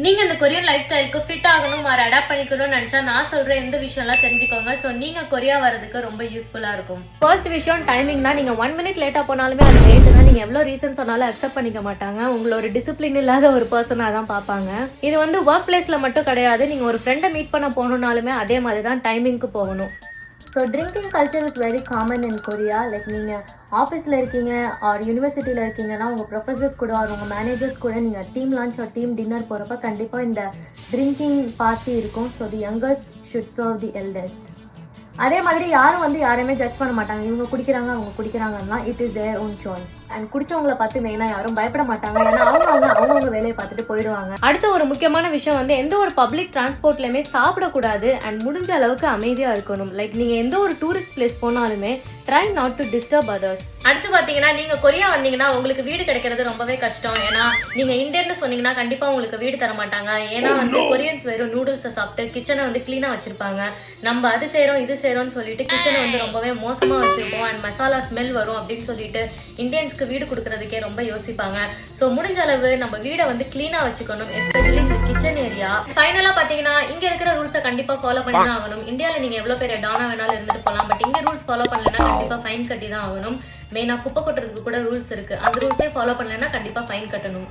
நீங்க இந்த Korean life ஸ்டைலுக்கு ஃபிட் ஆகணும் ஆர் அடாப்ட் பண்ணிக்கணும்னு நினைச்சா நான் சொல்ற எந்த விஷயம்லாம் தெரிஞ்சுக்கோங்க. ஸோ நீங்க கொரியா வரதுக்கு ரொம்ப யூஸ்ஃபுல்லா இருக்கும். ஃபர்ஸ்ட் விஷயம் டைமிங் தான். நீங்க 1 மினிட் லேட்டா போனாலுமே அது லேட்டு தான். நீங்க எவ்வளவு ரீசன் சொன்னாலும் அக்செப்ட் பண்ணிக்க மாட்டாங்க. உங்களை ஒரு டிசிப்ளின் இல்லாத ஒரு பர்சனா தான் பார்ப்பாங்க. இது வந்து ஒர்க் பிளேஸ்ல மட்டும் கிடையாது. நீங்க ஒரு ஃப்ரெண்டை மீட் பண்ண போகணும்னாலுமே அதே மாதிரி தான் டைமிங்க்கு போகணும். So drinking culture is very common in Korea. Like நீங்கள் ஆஃபீஸில் இருக்கீங்க ஆர் யூனிவர்சிட்டியில் இருக்கீங்கன்னா உங்கள் ப்ரொஃபஸர்ஸ் கூட ஆர் உங்கள் மேனேஜர்ஸ் கூட நீங்கள் team lunch R team dinner போகிறப்ப கண்டிப்பாக இந்த ட்ரிங்கிங் பார்ட்டி இருக்கும். So the youngers should serve the eldest. அதே மாதிரி யாரும் வந்து யாருமே ஜட்ஜ் பண்ண மாட்டாங்க. இவங்க குடிக்கிறாங்க அவங்க குடிக்கிறாங்கன்னா it is their own choice. And குடிச்சவங்களை பார்த்து மெயினாக யாரும் பயப்பட மாட்டாங்க. ஏன்னா அவங்க வேலையை பார்த்துட்டு போயிடுவாங்க. அடுத்த ஒரு முக்கியமான விஷயம் வந்து எந்த ஒரு பப்ளிக் டிரான்ஸ்போர்ட்லையுமே சாப்பிடக்கூடாது அண்ட் முடிஞ்ச அளவுக்கு அமைதியாக இருக்கணும். லைக் நீங்கள் எந்த ஒரு டூரிஸ்ட் பிளேஸ் போனாலுமே try not to disturb others. அடுத்து பார்த்தீங்கன்னா நீங்கள் கொரியா வந்தீங்கன்னா உங்களுக்கு வீடு கிடைக்கிறது ரொம்பவே கஷ்டம். ஏன்னா நீங்கள் இந்தியன்னு சொன்னீங்கன்னா கண்டிப்பாக உங்களுக்கு வீடு தர மாட்டாங்க. ஏன்னா வந்து கொரியன்ஸ் வெறும் நூடுல்ஸை சாப்பிட்டு கிச்சனை வந்து க்ளீனாக வச்சிருப்பாங்க. நம்ம அது செய்கிறோம் இது செய்கிறோம்னு சொல்லிட்டு கிச்சனை வந்து ரொம்பவே மோசமாக வச்சிருப்போம் அண்ட் மசாலா ஸ்மெல் வரும் அப்படின்னு சொல்லிட்டு இந்தியன்ஸ்க்கு வீடு கொடுக்கறதுக்கே ரொம்ப யோசிப்பாங்க. ஸோ முடிஞ்ச அளவு நம்ம வீடை வந்து கிளீனா வச்சுக்கணும், எஸ்பெஷலி இந்த கிச்சன் ஏரியா. ஃபைனலா பாத்தீங்கன்னா இங்க இருக்கிற ரூல்ஸை கண்டிப்பா ஃபாலோ பண்ணி தான் ஆகணும். இந்தியாவில் நீங்க எவ்வளவு பெரிய டானா வேணாலும் இருந்துட்டு போகலாம், பட் இங்க ரூல்ஸ் ஃபாலோ பண்ணலன்னா கண்டிப்பா ஃபைன் கட்டி தான் ஆகணும். மெயினா குப்பை கொட்டுறதுக்கு கூட ரூல்ஸ் இருக்கு. அந்த ரூல்ஸே ஃபாலோ பண்ணலன்னா கண்டிப்பா ஃபைன் கட்டணும்.